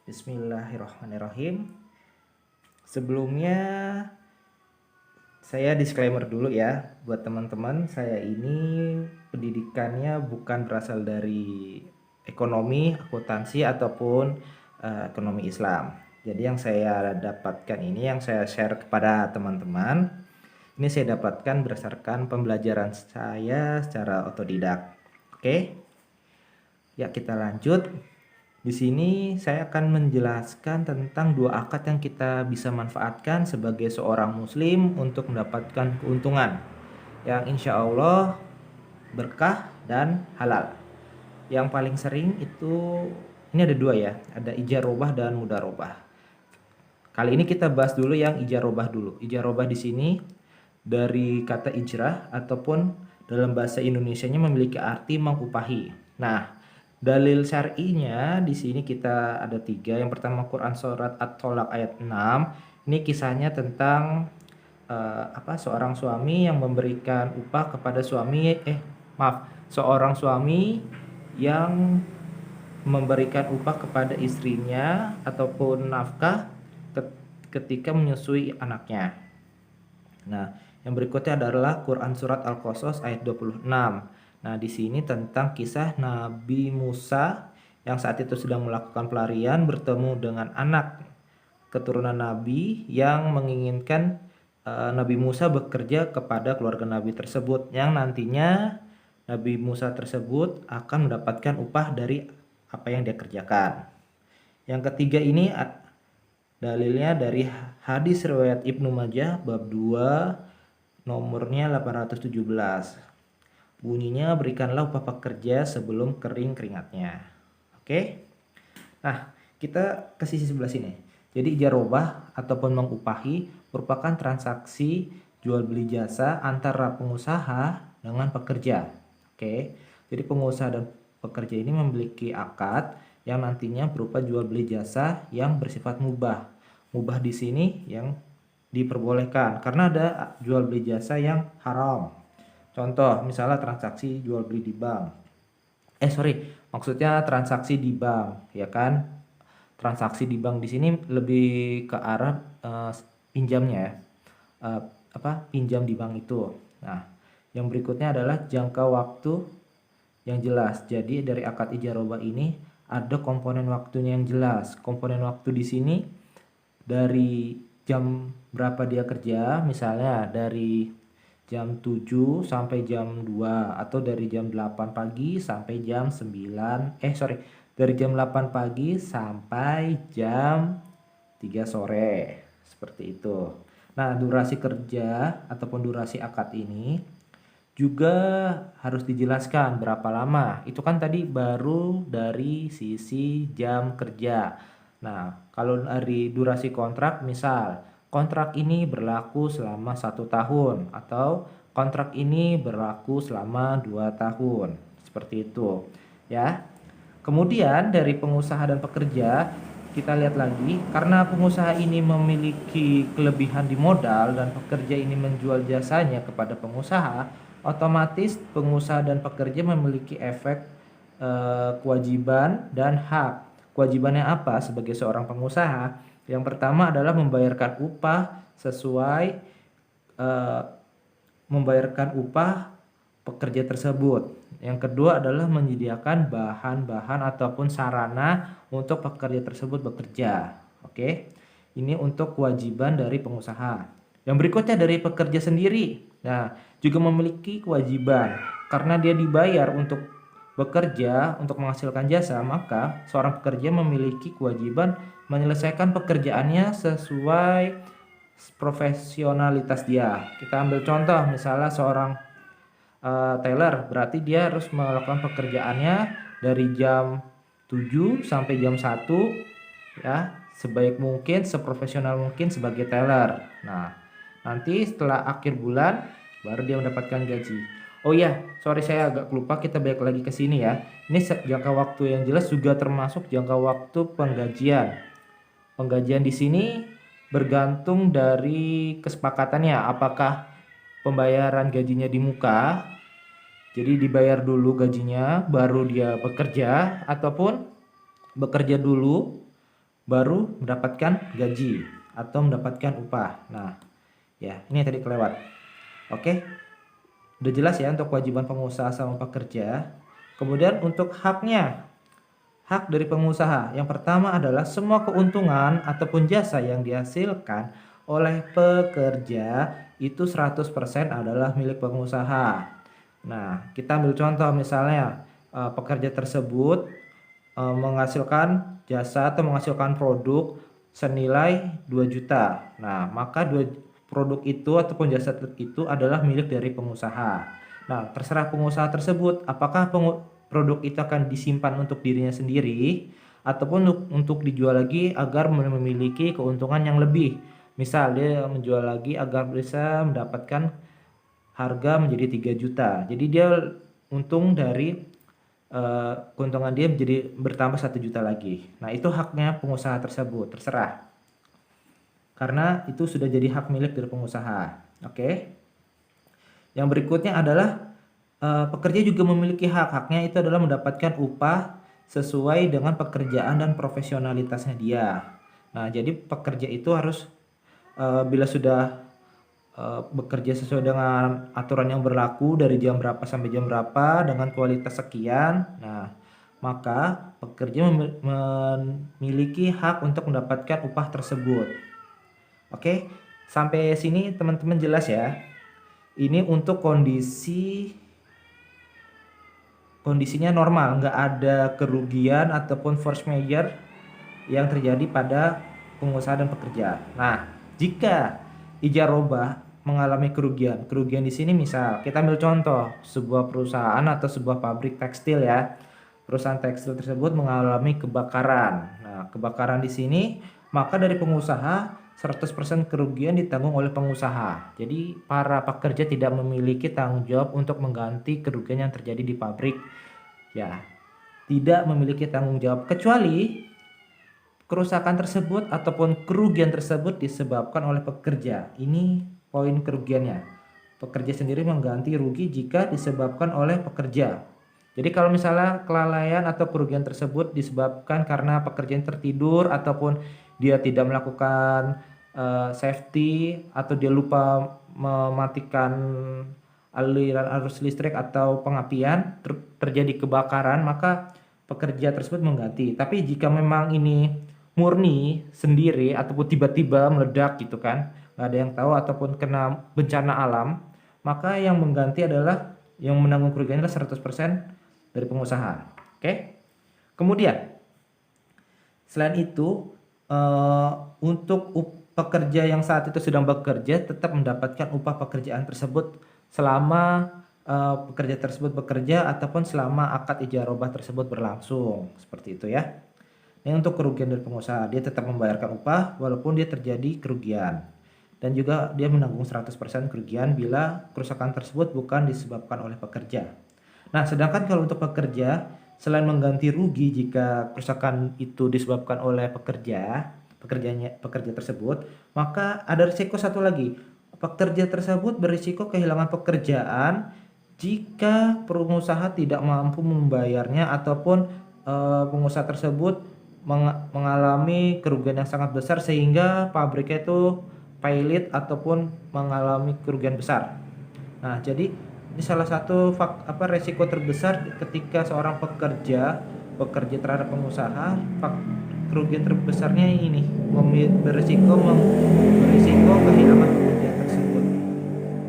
Bismillahirrahmanirrahim. Sebelumnya saya disclaimer dulu ya buat teman-teman, saya ini pendidikannya bukan berasal dari ekonomi, akuntansi ataupun ekonomi Islam. Jadi yang saya dapatkan ini yang saya share kepada teman-teman, ini saya dapatkan berdasarkan pembelajaran saya secara otodidak. Oke? Ya, kita lanjut. Di sini saya akan menjelaskan tentang dua akad yang kita bisa manfaatkan sebagai seorang muslim untuk mendapatkan keuntungan yang insya Allah berkah dan halal. Yang paling sering itu ini ada dua ya, ada ijarobah dan mudarobah. Kali ini kita bahas dulu yang ijarobah dulu. Ijarobah di sini dari kata ijrah ataupun dalam bahasa Indonesianya memiliki arti mengupahi. Nah, dalil syar'inya di sini kita ada tiga. Yang pertama Quran surat At-Tolak ayat 6. Ini kisahnya tentang seorang suami yang memberikan upah kepada seorang suami yang memberikan upah kepada istrinya ataupun nafkah ketika menyusui anaknya. Nah, yang berikutnya adalah Quran surat Al-Qasas ayat 26. Nah, di sini tentang kisah Nabi Musa yang saat itu sedang melakukan pelarian bertemu dengan anak keturunan Nabi yang menginginkan Nabi Musa bekerja kepada keluarga Nabi tersebut, yang nantinya Nabi Musa tersebut akan mendapatkan upah dari apa yang dia kerjakan. Yang ketiga ini dalilnya dari hadis riwayat Ibnu Majah bab 2 nomornya 817. Bunyinya berikanlah upah pekerja sebelum kering keringatnya. Oke. Nah, kita ke sisi sebelah sini. Jadi ijarobah ataupun mengupahi merupakan transaksi jual beli jasa antara pengusaha dengan pekerja. Oke. Jadi pengusaha dan pekerja ini memiliki akad yang nantinya berupa jual beli jasa yang bersifat mubah. Mubah di sini yang diperbolehkan karena ada jual beli jasa yang haram. Contoh, misalnya transaksi jual beli di bank. Maksudnya transaksi di bank, ya kan? Transaksi di bank di sini lebih ke arah pinjamnya ya. Pinjam di bank itu. Nah, yang berikutnya adalah jangka waktu yang jelas. Jadi dari akad ijarobah ini ada komponen waktunya yang jelas. Komponen waktu di sini dari jam berapa dia kerja, misalnya dari jam 7 sampai jam 2 atau dari jam 8 pagi sampai jam 9 dari jam 8 pagi sampai jam 3 sore seperti itu. Nah, durasi kerja ataupun durasi akad ini juga harus dijelaskan berapa lama. Itu kan tadi baru dari sisi jam kerja. Nah, kalau dari durasi kontrak, misal kontrak ini berlaku selama 1 tahun atau kontrak ini berlaku selama 2 tahun. Seperti itu ya. Kemudian dari pengusaha dan pekerja kita lihat lagi, karena pengusaha ini memiliki kelebihan di modal dan pekerja ini menjual jasanya kepada pengusaha, otomatis pengusaha dan pekerja memiliki efek kewajiban dan hak. Kewajibannya apa sebagai seorang pengusaha? Yang pertama adalah membayarkan upah sesuai membayarkan upah pekerja tersebut. Yang kedua adalah menyediakan bahan-bahan ataupun sarana untuk pekerja tersebut bekerja. Oke. Ini untuk kewajiban dari pengusaha. Yang berikutnya dari pekerja sendiri. Nah, juga memiliki kewajiban karena dia dibayar untuk bekerja untuk menghasilkan jasa, maka seorang pekerja memiliki kewajiban menyelesaikan pekerjaannya sesuai profesionalitas dia. Kita ambil contoh misalnya seorang tailor, berarti dia harus melakukan pekerjaannya dari jam 7 sampai jam 1 ya, sebaik mungkin, seprofesional mungkin sebagai tailor. Nah, nanti setelah akhir bulan baru dia mendapatkan gaji. Oh iya, saya agak lupa, kita balik lagi ke sini ya. Ini jangka waktu yang jelas juga termasuk jangka waktu penggajian. Penggajian di sini bergantung dari kesepakatannya, apakah pembayaran gajinya di muka, jadi dibayar dulu gajinya baru dia bekerja, ataupun bekerja dulu baru mendapatkan gaji atau mendapatkan upah. Nah, ya, ini yang tadi kelewat. Oke. Udah jelas ya untuk kewajiban pengusaha sama pekerja. Kemudian untuk haknya. Hak dari pengusaha. Yang pertama adalah semua keuntungan ataupun jasa yang dihasilkan oleh pekerja itu 100% adalah milik pengusaha. Nah, kita ambil contoh misalnya pekerja tersebut menghasilkan jasa atau menghasilkan produk senilai 2 juta. Nah, maka produk itu ataupun jasa itu adalah milik dari pengusaha. Nah, terserah pengusaha tersebut apakah produk itu akan disimpan untuk dirinya sendiri ataupun untuk dijual lagi agar memiliki keuntungan yang lebih. Misal dia menjual lagi agar bisa mendapatkan harga menjadi 3 juta. Jadi dia untung dari keuntungan dia menjadi bertambah 1 juta lagi. Nah, itu haknya pengusaha tersebut, terserah. Karena itu sudah jadi hak milik dari pengusaha. Oke. Yang berikutnya adalah pekerja juga memiliki hak-haknya itu adalah mendapatkan upah sesuai dengan pekerjaan dan profesionalitasnya dia. Nah, jadi pekerja itu harus bila sudah bekerja sesuai dengan aturan yang berlaku dari jam berapa sampai jam berapa dengan kualitas sekian. Nah, maka pekerja memiliki hak untuk mendapatkan upah tersebut. Oke, sampai sini teman-teman jelas ya. Ini untuk kondisinya normal, nggak ada kerugian ataupun force majeure yang terjadi pada pengusaha dan pekerja. Nah, jika ijazah mengalami kerugian di sini misal kita ambil contoh sebuah perusahaan atau sebuah pabrik tekstil ya. Perusahaan tekstil tersebut mengalami kebakaran. Nah, kebakaran di sini maka dari pengusaha 100% kerugian ditanggung oleh pengusaha. Jadi para pekerja tidak memiliki tanggung jawab untuk mengganti kerugian yang terjadi di pabrik. Ya, tidak memiliki tanggung jawab kecuali kerusakan tersebut ataupun kerugian tersebut disebabkan oleh pekerja. Ini poin kerugiannya. Pekerja sendiri mengganti rugi jika disebabkan oleh pekerja. Jadi kalau misalnya kelalaian atau kerugian tersebut disebabkan karena pekerjaan tertidur ataupun dia tidak melakukan safety atau dia lupa mematikan aliran arus listrik atau pengapian, terjadi kebakaran, maka pekerja tersebut mengganti. Tapi jika memang ini murni sendiri ataupun tiba-tiba meledak gitu kan, nggak ada yang tahu ataupun kena bencana alam, maka yang mengganti adalah yang menanggung kerugiannya adalah 100% dari pengusaha. Oke. Kemudian selain itu untuk pekerja yang saat itu sedang bekerja tetap mendapatkan upah pekerjaan tersebut selama pekerja tersebut bekerja ataupun selama akad ijarobah tersebut berlangsung, seperti itu ya. Ini untuk kerugian dari pengusaha, dia tetap membayarkan upah walaupun dia terjadi kerugian. Dan juga dia menanggung 100% kerugian bila kerusakan tersebut bukan disebabkan oleh pekerja. Nah, sedangkan kalau untuk pekerja, selain mengganti rugi jika kerusakan itu disebabkan oleh pekerja tersebut, maka ada risiko satu lagi. Pekerja tersebut berisiko kehilangan pekerjaan jika pengusaha tidak mampu membayarnya ataupun pengusaha tersebut mengalami kerugian yang sangat besar sehingga pabriknya itu pilot ataupun mengalami kerugian besar. Nah, jadi ini salah satu resiko terbesar ketika seorang pekerja bekerja terhadap pengusaha. Kerugian terbesarnya ini berisiko kehilangan pekerjaan tersebut.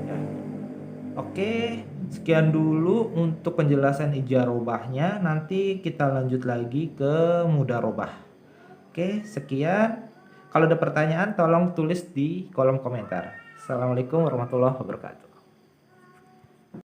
Ya. Oke, sekian dulu untuk penjelasan ijarobahnya. Nanti kita lanjut lagi ke mudharobah. Oke, sekian. Kalau ada pertanyaan tolong tulis di kolom komentar. Assalamualaikum warahmatullahi wabarakatuh.